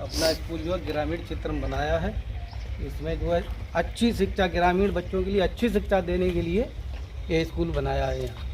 अपना स्कूल जो है ग्रामीण क्षेत्र में बनाया है। इसमें जो है अच्छी शिक्षा, ग्रामीण बच्चों के लिए अच्छी शिक्षा देने के लिए ये स्कूल बनाया है यहाँ।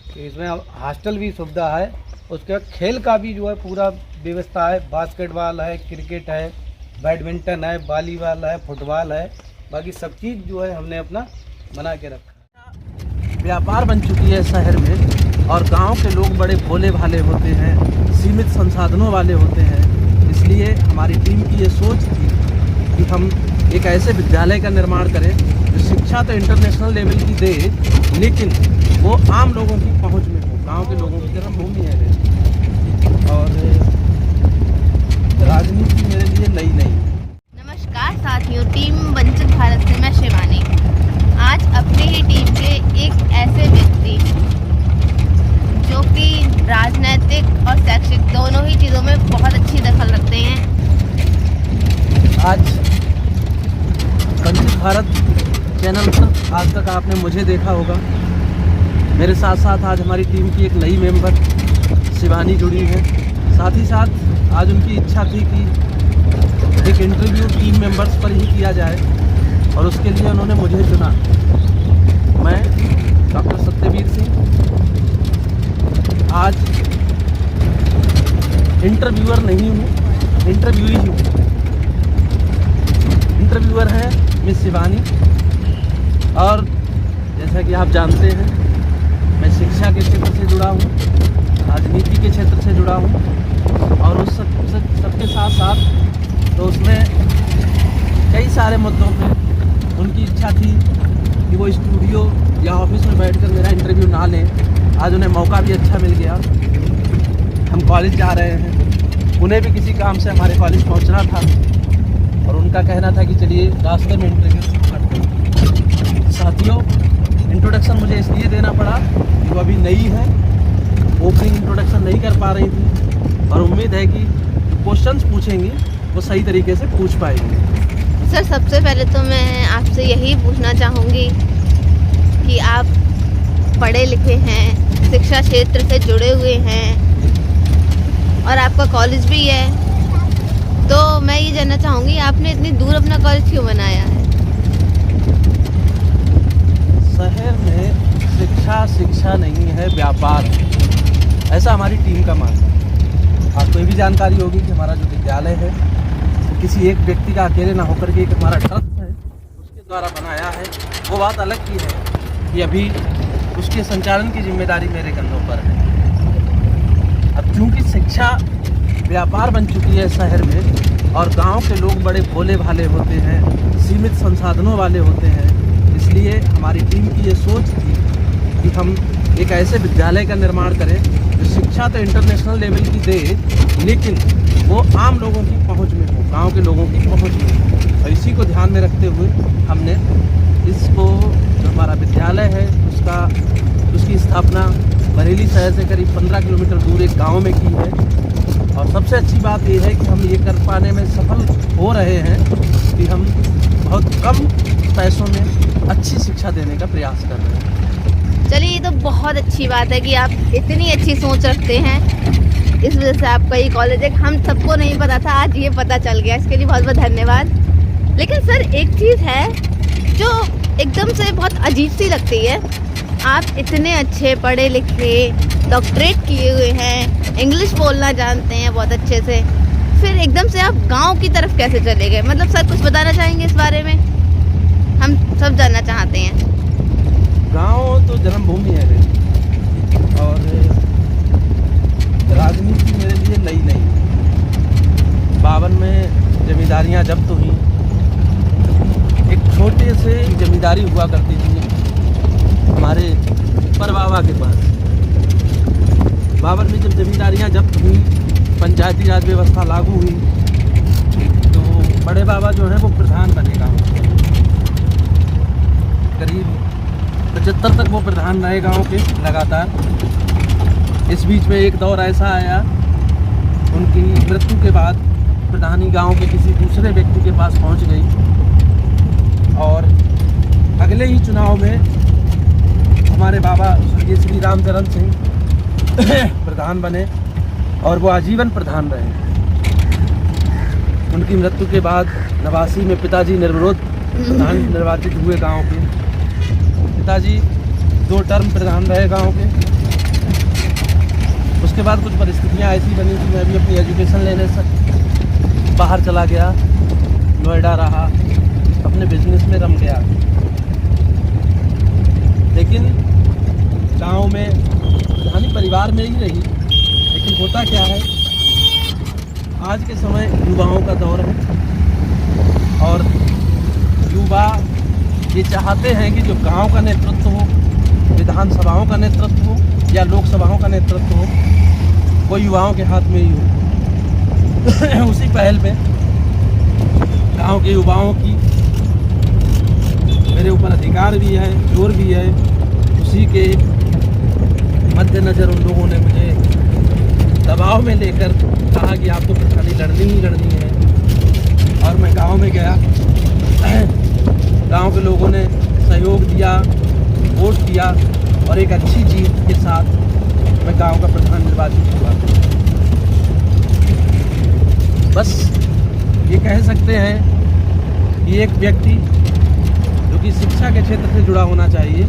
तो इसमें हॉस्टल भी सुविधा है, उसके बाद खेल का भी जो है पूरा व्यवस्था है। बास्केटबॉल है, क्रिकेट है, बैडमिंटन है, वॉलीबॉल है, फुटबॉल है, बाकी सब चीज़ जो है हमने अपना बना के रखा है। व्यापार बन चुकी है शहर में, और गांव के लोग बड़े भोले भाले होते हैं, सीमित संसाधनों वाले होते हैं। इसलिए हमारी टीम की ये सोच थी कि हम एक ऐसे विद्यालय का निर्माण करें जो शिक्षा तो इंटरनेशनल लेवल की दे, लेकिन वो आम लोगों की पहुंच में हो, गांव के लोगों की जन्मभूमि है। और राजनीति मेरे लिए नई नहीं। नमस्कार साथियों, टीम वंचित भारत से मैं शिवानी। आज अपनी ही टीम के एक ऐसे व्यक्ति जो कि राजनीतिक और शैक्षिक दोनों ही चीज़ों में बहुत अच्छी दखल रखते हैं। आज वंचित भारत चैनल पर आज तक आपने मुझे देखा होगा। मेरे साथ साथ आज हमारी टीम की एक नई मेंबर शिवानी जुड़ी है। साथ ही साथ आज उनकी इच्छा थी कि एक इंटरव्यू टीम मेंबर्स पर ही किया जाए, और उसके लिए उन्होंने मुझे चुना। मैं डॉक्टर सत्यवीर सिंह आज इंटरव्यूअर नहीं हूँ, इंटरव्यूई हूँ। इंटरव्यूअर है मिस शिवानी, और जैसा कि आप जानते हैं मैं शिक्षा के क्षेत्र से जुड़ा हूँ, राजनीति के क्षेत्र से जुड़ा हूँ, और उस सबके साथ साथ तो उसमें कई सारे मुद्दों पे उनकी इच्छा थी कि वो स्टूडियो या ऑफिस में बैठकर मेरा इंटरव्यू ना लें। आज उन्हें मौका भी अच्छा मिल गया। हम कॉलेज जा रहे हैं, उन्हें भी किसी काम से हमारे कॉलेज पहुंचना था, और उनका कहना था कि चलिए रास्ते में इंटरव्यू करते हैं। साथियों, इंट्रोडक्शन मुझे इसलिए देना पड़ा कि वो अभी नई है, ओपनिंग इंट्रोडक्शन नहीं कर पा रही थी, और उम्मीद है कि क्वेश्चंस पूछेंगी वो सही तरीके से पूछ पाएंगे। सर, सबसे पहले तो मैं आपसे यही पूछना चाहूँगी कि आप पढ़े लिखे हैं, शिक्षा क्षेत्र से जुड़े हुए हैं, और आपका कॉलेज भी है, तो मैं ये जानना चाहूँगी आपने इतनी दूर अपना कॉलेज क्यों बनाया है? शहर में शिक्षा नहीं है, व्यापार है, ऐसा हमारी टीम का मानना है। आपको ये भी जानकारी होगी कि हमारा जो विद्यालय है वो किसी एक व्यक्ति का अकेले ना होकर के एक हमारा ट्रस्ट है उसके द्वारा बनाया है। वो बात अलग की है कि अभी उसके संचालन की जिम्मेदारी मेरे कंधों पर है। अब चूँकि शिक्षा व्यापार बन चुकी है शहर में, और गांव के लोग बड़े भोले भाले होते हैं, सीमित संसाधनों वाले होते हैं, इसलिए हमारी टीम की ये सोच थी कि हम एक ऐसे विद्यालय का निर्माण करें जो शिक्षा तो इंटरनेशनल लेवल की दे, लेकिन वो आम लोगों की पहुंच में हो, गांव के लोगों की पहुंच में हो। और इसी को ध्यान में रखते हुए हमने इसको, जो हमारा विद्यालय है उसकी स्थापना बरेली शहर से करीब 15 किलोमीटर दूर एक गांव में की है। और सबसे अच्छी बात ये है कि हम ये कर पाने में सफल हो रहे हैं कि हम बहुत कम पैसों में अच्छी शिक्षा देने का प्रयास कर रहे हैं। चलिए, ये तो बहुत अच्छी बात है कि आप इतनी अच्छी सोच रखते हैं। इस वजह से आपका ये कॉलेज है, हम सबको नहीं पता था, आज ये पता चल गया, इसके लिए बहुत बहुत धन्यवाद। लेकिन सर, एक चीज़ है जो एकदम से बहुत अजीब सी लगती है। आप इतने अच्छे पढ़े लिखे, डॉक्टरेट किए हुए हैं, इंग्लिश बोलना जानते हैं बहुत अच्छे से, फिर एकदम से आप गांव की तरफ कैसे चले गए? मतलब सर, कुछ बताना चाहेंगे इस बारे में? हम सब जानना चाहते हैं। गांव तो जन्मभूमि है मेरी, और राजनीति मेरे लिए नई नहीं। 52 में जमींदारियां जब्त हुई। एक छोटे से जमींदारी हुआ करती थी हमारे परबाबा के पास। 52 में जब जमींदारियां जब्त हुई, पंचायती राज व्यवस्था लागू हुई, तो बड़े बाबा जो हैं वो प्रधान बने गाँव। करीब 75 तक वो प्रधान रहे गांव के लगातार। इस बीच में एक दौर ऐसा आया, उनकी मृत्यु के बाद प्रधानी गांव के किसी दूसरे व्यक्ति के पास पहुंच गई, और अगले ही चुनाव में हमारे बाबा स्वर्गीय श्री रामचरण सिंह प्रधान बने, और वो आजीवन प्रधान रहे। उनकी मृत्यु के बाद 89 में पिताजी निर्विरोध प्रधान निर्वाचित हुए गांव के। पिताजी 2 टर्म प्रधान रहे गांव के। उसके बाद कुछ परिस्थितियां ऐसी बनी कि मैं भी अपनी एजुकेशन लेने से बाहर चला गया, नोएडा रहा, अपने बिजनेस में रम गया। लेकिन गांव में प्रधानी परिवार में ही रही। लेकिन होता क्या है, आज के समय युवाओं का दौर है और युवा ये चाहते हैं कि जो गांव का नेतृत्व हो, विधानसभाओं का नेतृत्व हो या लोकसभाओं का नेतृत्व हो, वो युवाओं के हाथ में ही हो। उसी पहल पे गांव के युवाओं की मेरे ऊपर अधिकार भी है, जोर भी है। उसी के मद्देनज़र उन लोगों ने मुझे दबाव में लेकर कहा कि आपको प्रधानी लड़नी ही लड़नी है। और मैं गांव में गया, गांव के लोगों ने सहयोग दिया, वोट दिया और एक अच्छी जीत के साथ मैं गांव का प्रधान निर्वाचित हुआ। बस ये कह सकते हैं कि एक व्यक्ति जो कि शिक्षा के क्षेत्र से जुड़ा होना चाहिए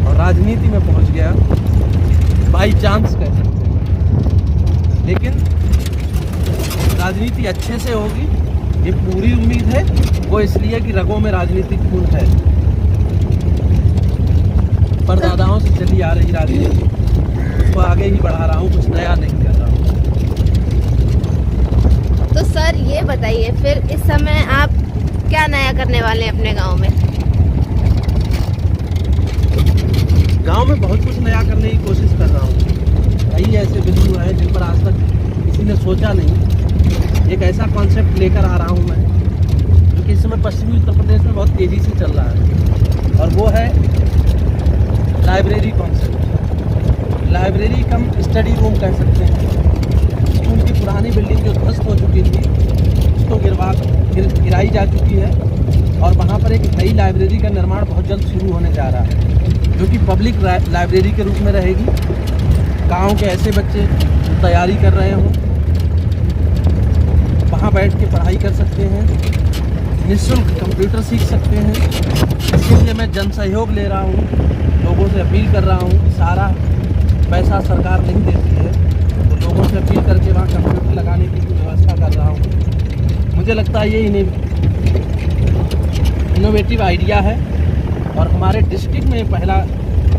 और राजनीति में पहुंच गया, बाई चांस कह सकते हैं। लेकिन राजनीति अच्छे से होगी ये पूरी उम्मीद है। वो इसलिए कि रगों में राजनीतिक खून है। परदादाओं से चली आ रही राजनीति उसको आगे ही बढ़ा रहा हूँ, कुछ नया नहीं कर रहा हूँ। तो सर ये बताइए फिर इस समय आप क्या नया करने वाले हैं अपने गांव में? गांव में बहुत कुछ नया करने की कोशिश कर रहा हूँ। कई ऐसे बिंदु हैं जिन पर आज तक किसी ने सोचा नहीं। एक ऐसा कॉन्सेप्ट लेकर आ रहा हूँ मैं जो कि इस समय पश्चिमी उत्तर प्रदेश में बहुत तेज़ी से चल रहा है, और वो है लाइब्रेरी कॉन्सेप्ट। लाइब्रेरी कम स्टडी रूम कह सकते हैं। स्कूल की पुरानी बिल्डिंग जो ध्वस्त हो चुकी थी उसको गिराई जा चुकी है और वहाँ पर एक नई लाइब्रेरी का निर्माण बहुत जल्द शुरू होने जा रहा है, जो कि पब्लिक लाइब्रेरी के रूप में रहेगी। गांव के ऐसे बच्चे जो तैयारी कर रहे हों वहाँ बैठ के पढ़ाई कर सकते हैं, निःशुल्क कंप्यूटर सीख सकते हैं। इसके लिए मैं जन सहयोग ले रहा हूँ, लोगों से अपील कर रहा हूँ कि सारा पैसा सरकार नहीं देती है, तो लोगों से अपील करके वहाँ कंप्यूटर लगाने की व्यवस्था कर रहा हूँ। मुझे लगता है ये इनोवेटिव आइडिया है और हमारे डिस्ट्रिक्ट में पहला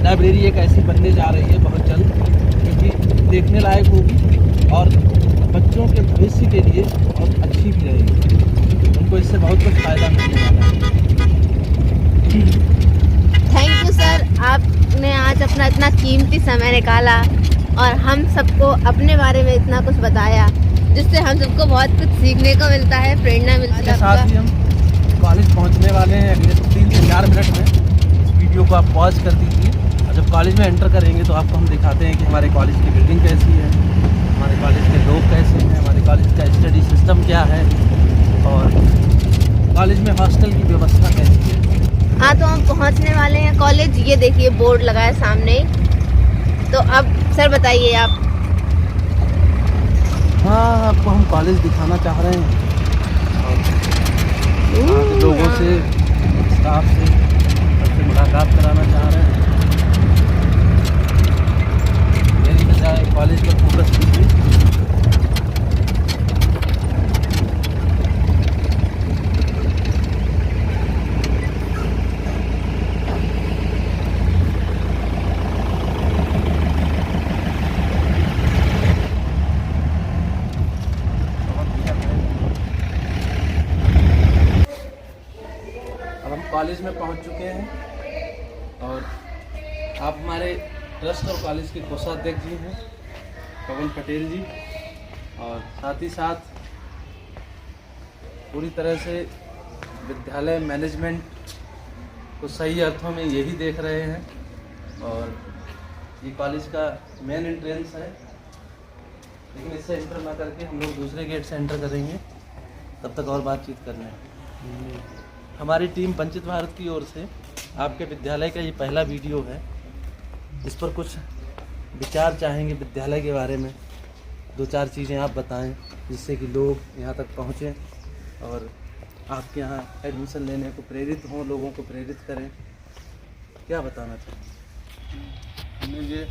लाइब्रेरी एक ऐसी बनने जा रही है बहुत जल्द, क्योंकि देखने लायक होगी और बच्चों के भविष्य के लिए बहुत अच्छी भी रहेगी। उनको इससे बहुत कुछ फ़ायदा मिलने वाला है। थैंक यू सर, आपने आज अपना इतना कीमती समय निकाला और हम सबको अपने बारे में इतना कुछ बताया, जिससे हम सबको बहुत कुछ सीखने को मिलता है, प्रेरणा मिलती है। साथ ही हम कॉलेज पहुंचने वाले हैं अगले 3 से 4 मिनट में। इस वीडियो को आप पॉज कर दीजिए और जब कॉलेज में एंटर करेंगे तो आपको हम दिखाते हैं कि हमारे कॉलेज की बिल्डिंग कैसी है, हमारे कॉलेज के लोग कैसे हैं, हमारे कॉलेज का स्टडी सिस्टम क्या है और कॉलेज में हॉस्टल की व्यवस्था कैसी है। हाँ, तो हम पहुंचने वाले हैं कॉलेज। ये देखिए बोर्ड लगा है सामने। तो अब सर बताइए आप। हाँ, आपको हम कॉलेज दिखाना चाह रहे हैं और लोगों से, स्टाफ से सबसे मुलाकात कराना चाह रहे हैं। मेरी बजाय कॉलेज पर फोकस कीजिए। कॉलेज में पहुंच चुके हैं और आप हमारे ट्रस्ट और कॉलेज के कोषाध्यक्ष जी हैं पवन पटेल जी, और साथ ही साथ पूरी तरह से विद्यालय मैनेजमेंट को सही अर्थों में यही देख रहे हैं। और ये कॉलेज का मेन एंट्रेंस है, लेकिन इससे एंटर ना करके हम लोग दूसरे गेट से एंटर करेंगे, तब तक और बातचीत करना है। हमारी टीम वंचित भारत की ओर से आपके विद्यालय का ये पहला वीडियो है। इस पर कुछ विचार चाहेंगे विद्यालय के बारे में, 2-4 चीज़ें आप बताएं जिससे कि लोग यहाँ तक पहुँचें और आपके यहाँ एडमिशन लेने को प्रेरित हों, लोगों को प्रेरित करें, क्या बताना चाहेंगे? हमने ये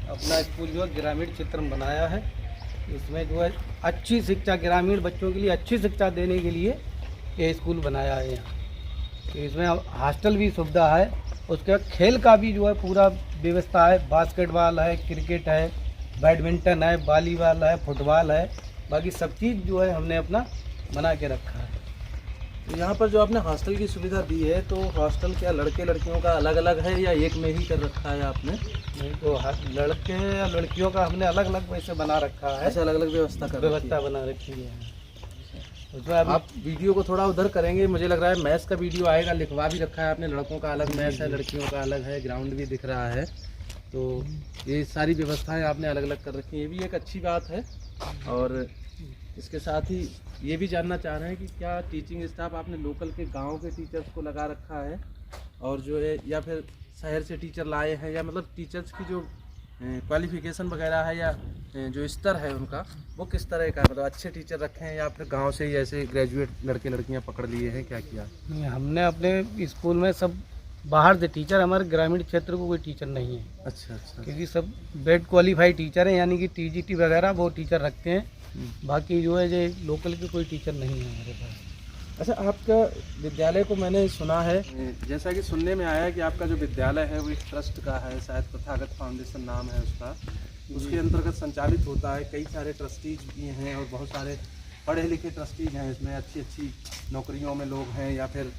अपना स्कूल जो है ग्रामीण चित्रम बनाया है। इसमें जो है अच्छी शिक्षा, ग्रामीण बच्चों के लिए अच्छी शिक्षा देने के लिए ये स्कूल बनाया है यहाँ। तो इसमें हॉस्टल भी सुविधा है, उसके बाद खेल का भी जो है पूरा व्यवस्था है। बास्केटबॉल है, क्रिकेट है, बैडमिंटन है, वॉलीबॉल है, फुटबॉल है, बाकी सब चीज़ जो है हमने अपना बना के रखा है। तो यहाँ पर जो आपने हॉस्टल की सुविधा दी है, तो हॉस्टल क्या लड़के लड़कियों का अलग अलग है या एक में ही कर रखा है आपने? नहीं, तो लड़के या लड़कियों का हमने अलग अलग वैसे बना रखा है। ऐसे अलग अलग व्यवस्था बना रखी है। उसमें आप वीडियो को थोड़ा उधर करेंगे, मुझे लग रहा है मैथ्स का वीडियो आएगा, लिखवा भी रखा है आपने, लड़कों का अलग मैथ्स है, लड़कियों का अलग है, ग्राउंड भी दिख रहा है। तो ये सारी व्यवस्थाएं आपने अलग अलग कर रखी हैं, ये भी एक अच्छी बात है। और इसके साथ ही ये भी जानना चाह रहे हैं कि क्या टीचिंग स्टाफ आपने लोकल के गांव के टीचर्स को लगा रखा है और जो है, या फिर शहर से टीचर लाए हैं, या मतलब टीचर्स की जो क्वालिफिकेशन वगैरह है या जो स्तर है उनका, वो किस तरह का, मतलब अच्छे टीचर रखे हैं या फिर गांव से ही ऐसे ग्रेजुएट लड़के लड़कियां पकड़ लिए हैं, क्या किया? नहीं, हमने अपने स्कूल में सब बाहर से टीचर, हमारे ग्रामीण क्षेत्र को कोई टीचर नहीं है। अच्छा अच्छा। क्योंकि सब बेड क्वालिफाइड टीचर हैं, यानी कि टीजीटी वगैरह वो टीचर रखते हैं। बाकी जो है ये लोकल के कोई टीचर नहीं है हमारे पास। अच्छा, आपका विद्यालय को मैंने सुना है, जैसा कि सुनने में आया कि आपका जो विद्यालय है वो एक ट्रस्ट का है, शायद तथागत फाउंडेशन नाम है उसका, उसके अंतर्गत संचालित होता है। कई सारे ट्रस्टीज भी हैं और बहुत सारे पढ़े लिखे ट्रस्टीज हैं इसमें, अच्छी अच्छी नौकरियों में लोग हैं या फिर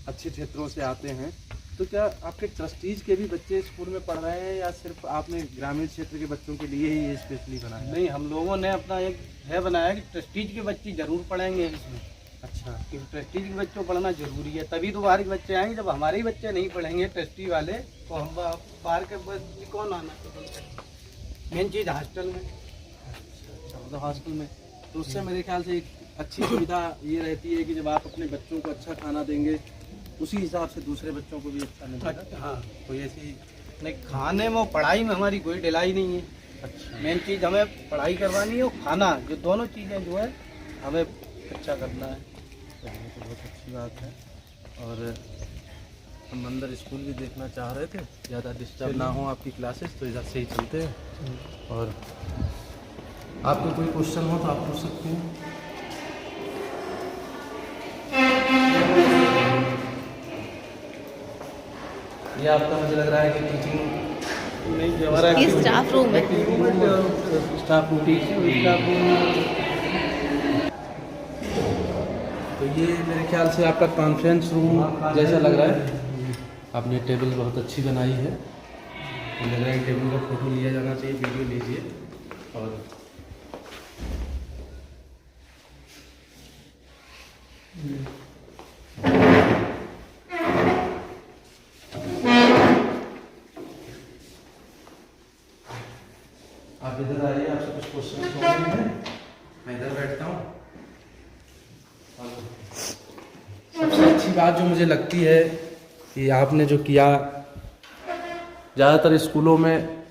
अच्छे क्षेत्रों से आते हैं। तो क्या आपके ट्रस्टीज के भी बच्चे स्कूल में पढ़ रहे हैं या सिर्फ आपने ग्रामीण क्षेत्र के बच्चों के लिए ही ये स्पेशली बनाया? नहीं, हम लोगों ने अपना एक है बनाया कि ट्रस्टीज के बच्चे ज़रूर पढ़ेंगे इसमें। अच्छा, क्योंकि ट्रस्टीज के बच्चों को पढ़ना जरूरी है, तभी तो बाहर के बच्चे आएंगे। जब हमारे ही बच्चे नहीं पढ़ेंगे ट्रस्टी वाले, तो हम बाहर के बच्चे कौन आना पसंद करें? मेन चीज़ हॉस्टल में। अच्छा, मतलब हॉस्टल में, तो उससे मेरे ख्याल से एक अच्छी सुविधा ये रहती है कि जब आप अपने बच्चों को अच्छा खाना देंगे, उसी हिसाब से दूसरे बच्चों को भी अच्छा मिलेगा। हाँ, कोई ऐसी नहीं, खाने में और पढ़ाई में हमारी कोई ढिलाई नहीं है। अच्छा, मेन चीज़ हमें पढ़ाई करवानी है और खाना, जो दोनों चीज़ें जो है हमें अच्छा करना है। चलिए, तो बहुत अच्छी बात है। और हम अंदर स्कूल भी देखना चाह रहे थे, ज़्यादा डिस्टर्ब ना हो आपकी क्लासेस, तो इधर से ही चलते हैं। और आपको कोई क्वेश्चन हो तो आप पूछ सकते हैं। ये आपका मुझे लग रहा है कि टीचिंग नहीं, जो हमारा ये स्टाफ रूम है। स्टाफ रूम, तो ये मेरे ख्याल से आपका कॉन्फ्रेंस रूम जैसा लग रहा है। आपने टेबल बहुत अच्छी बनाई है, मुझे लग रहा है टेबल का फोटो लिया जाना चाहिए, वीडियो लीजिए। और आप इधर आइए, आपसे कुछ क्वेश्चन हैं, मैं इधर बैठता हूँ। सबसे अच्छी बात जो मुझे लगती है कि आपने जो किया, ज़्यादातर स्कूलों में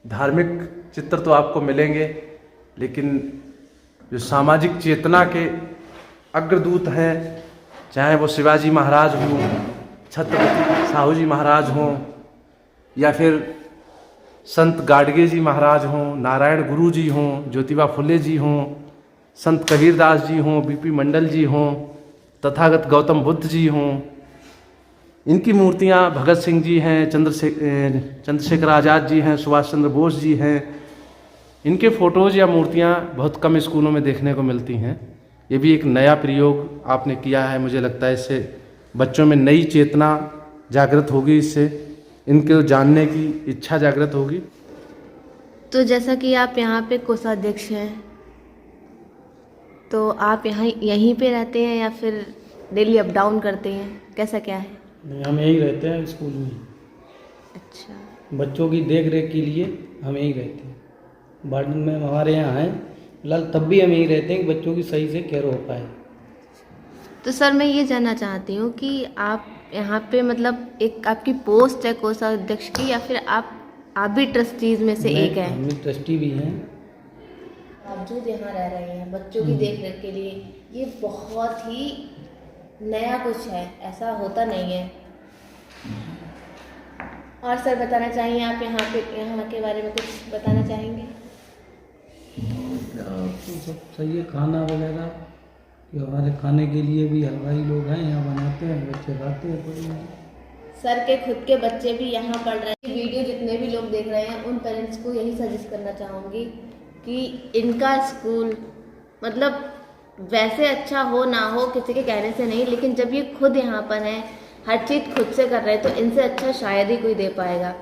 धार्मिक चित्र तो आपको मिलेंगे, लेकिन जो सामाजिक चेतना के अग्रदूत हैं, चाहे वो शिवाजी महाराज हों, छत्रपति साहू जी महाराज हों, या फिर संत गाडगे जी महाराज हों, नारायण गुरु जी हों, ज्योतिबा फुले जी हों, संत कबीरदास जी हों, बीपी मंडल जी हों, तथागत गौतम बुद्ध जी हों, इनकी मूर्तियाँ, भगत सिंह जी हैं, चंद्रशेखर आज़ाद जी हैं, सुभाष चंद्र बोस जी हैं, इनके फ़ोटोज़ या मूर्तियाँ बहुत कम स्कूलों में देखने को मिलती हैं। ये भी एक नया प्रयोग आपने किया है, मुझे लगता है इससे बच्चों में नई चेतना जागृत होगी, इससे इनको जानने की इच्छा जागृत होगी। तो जैसा कि आप यहाँ पे कोषाध्यक्ष हैं, तो आप यहाँ यहीं पे रहते हैं या फिर डेली अप डाउन करते हैं, कैसा क्या है? नहीं, हम यहीं रहते हैं स्कूल में। अच्छा, बच्चों की देख रेख के लिए हम यहीं रहते हैं। वार्डन में हमारे यहाँ हैं फिलहाल, तब भी हम यहीं रहते हैं कि बच्चों की सही से केयर हो पाए। तो सर मैं ये जानना चाहती हूँ कि आप यहाँ पे मतलब एक आपकी पोस्ट है कोषाध्यक्ष की, या फिर आप भी ट्रस्टीज में से एक हैं? हम ट्रस्टी भी हैं बावजूद यहाँ रह रहे हैं बच्चों की देख रेख के लिए, ये बहुत ही नया कुछ है, ऐसा होता नहीं है। और सर बताना चाहिए आप यहाँ के बारे में कुछ बताना चाहेंगे? तो सब सही है, खाना वगैरह कि हमारे खाने के लिए भी हलवाई लोग हैं, यहाँ बनाते हैं, बच्चे खाते हैं। कोई नहीं। सर के खुद के बच्चे भी यहाँ पढ़ रहे हैं। वीडियो जितने भी लोग देख रहे हैं उन पेरेंट्स को यही सजेस्ट करना चाहूँगी कि इनका स्कूल मतलब वैसे अच्छा हो ना हो किसी के कहने से नहीं, लेकिन जब ये खुद यहाँ पर हैं, हर चीज़ खुद से कर रहे हैं, तो इनसे अच्छा शायद ही कोई दे पाएगा।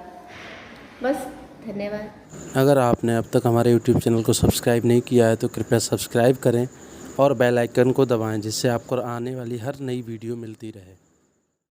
बस धन्यवाद। अगर आपने अब तक हमारे YouTube चैनल को सब्सक्राइब नहीं किया है तो कृपया सब्सक्राइब करें और बेल आइकन को दबाएं, जिससे आपको आने वाली हर नई वीडियो मिलती रहे।